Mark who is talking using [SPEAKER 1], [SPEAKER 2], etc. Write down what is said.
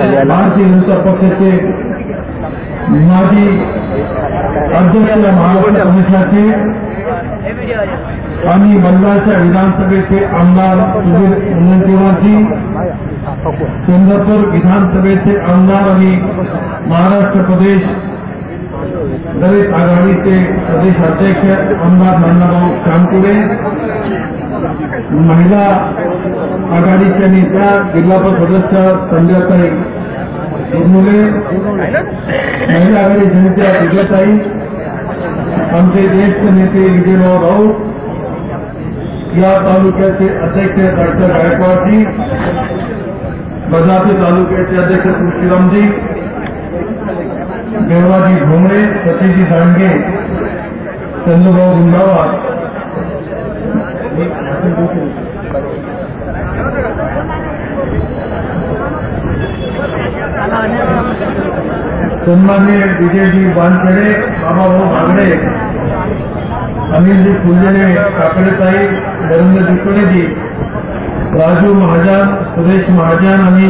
[SPEAKER 1] भारतीय जनता पक्षाचे माजी अध्यक्ष महाराष्ट्र प्रदेशाचे आणि बंगालच्या विधानसभेचे आमदार सुधीर मुनगंटीवारजी, चंद्रपूर विधानसभेचे आमदार आणि महाराष्ट्र प्रदेश दलित आघाडीचे प्रदेश अध्यक्ष आमदार नानाभाऊ कानपुरे, महिला आघाडीच्या नेत्या जिल्हा परिषद सदस्य संजयताई उर्मुले, महिला आघाडीच्या नेत्या विजयताई, आमचे ज्येष्ठ नेते विजयराव राऊत, या तालुक्याचे अध्यक्ष डॉक्टर गायकवाडजी, बदामी तालुक्याचे अध्यक्ष तुळशीरामजी, देवाजी घोंगडे, सतीजी दांडगे, चंद्रभाऊ गुंडावार, सन्माननीय विजयजी वानखेडे, बाबाभाऊ भागडे, अनिलजी फुलझेले, काकडेताई, नरेंद्र दुकडेजी, राजू महाजन, सुरेश महाजन आणि